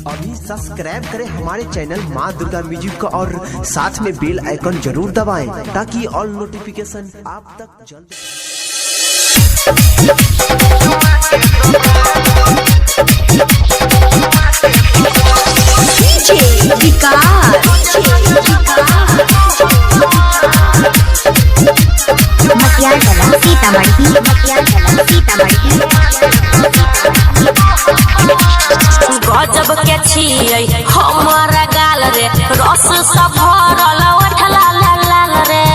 अभी सब्सक्राइब करें हमारे चैनल माँ दुर्गा म्यूजिक को और साथ में बेल आइकन जरूर दबाएं ताकि ऑल नोटिफिकेशन आप तक जल्द। गजब के छियै हमारा गाल रे रस सब भरल उठला लाल रे।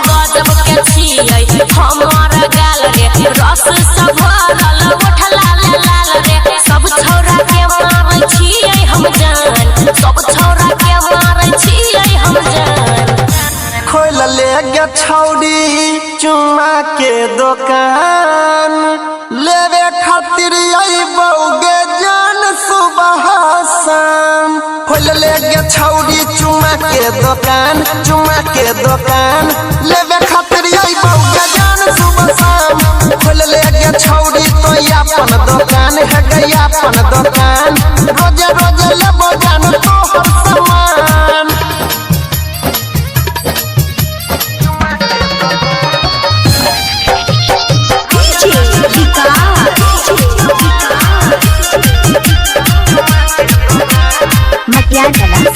गजब के छियै हमारा गाल रे रस सब भरल उठला लाल रे। सब छौरा के मारै छियै हम जान, सब छौरा के मारै छियै हम जान। खोल ले गे छौड़ी चुम्मा के दुकान, लेवे खातिर बौगे जान सुबह शाम। खोल ले गे छौड़ी चुम्मा के दुकान, चुम्मा के दुकान, लेवे खातिर बौगे जान सुबह शाम। खोल ले गे छौड़ी तो अपन दुकान है गई अपन दुकान, रोजे रोजे लेबो जान तोहर सामान।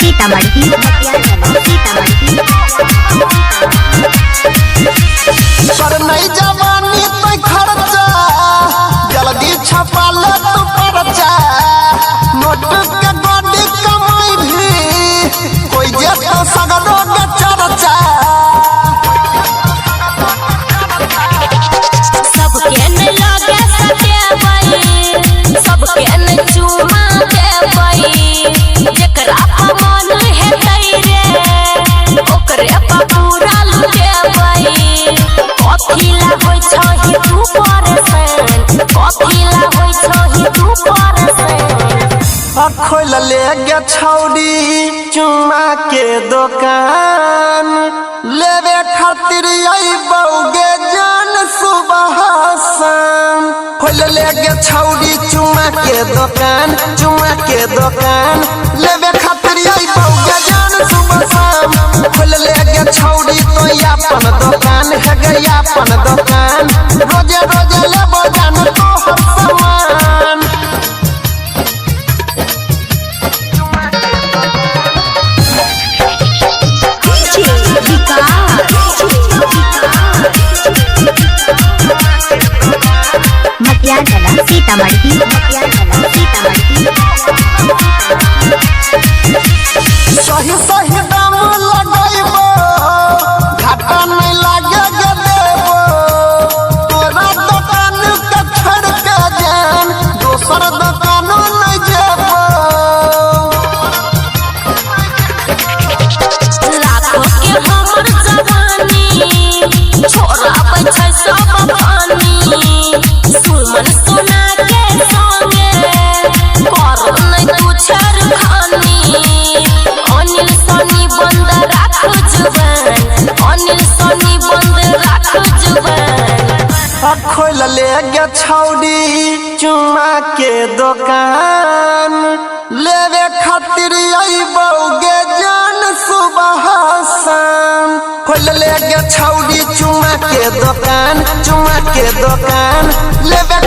सीतामढ़ी पर नहीं जवानी तो खर्चा, जल्दी छपा ले तू पर्चा। नोट के बड़ी कमाई भी कोई जैसा सगरो के चर्चा। सबके न लगे सटेबै, सबके न चुमा देबै। जेकरा पर मन हेतै रे ओकरे पर पूरा लुटेबै। कथिला होइ छही तू परेशान, कथिला होइ छही तू परेशान। खोल ले गे छौड़ी चुम्मा के दुकान, लेवे खातिर बौगे जान सुबह शाम। खोल ले गे छौड़ी चुम्मा के दुकान, चुम्मा के दुकान, लेवे खातिर बौगे जान सुबह शाम। खोल ले गे छौड़ी तो अपन दुकान है गई अपन दुकान, रोजे रोजे लेबो जान तोहर सामान। सीतामढ़ी सही सही दाम लगैबो, घाटा नहीं लागे गे देबो। तोरा दुकान के छोड़ के जान दोसर दुकानो नहीं जेबो। लाखों के हमर जवानी छोड़ाबै छै सब पानी। सुमन सोना के संगे करो नहीं तू छेड़खानी। अनिल सनी बंद राख जुबान, अनिल सनी बंद राख जुबान। खोल ले गे छौड़ी चुम्मा के दुकान, लेवे खातिर बौगे जान सुबह शाम। खोल ले गे छौड़ी चुम्मा के दुकान, चुम्मा के दुकान, लेवे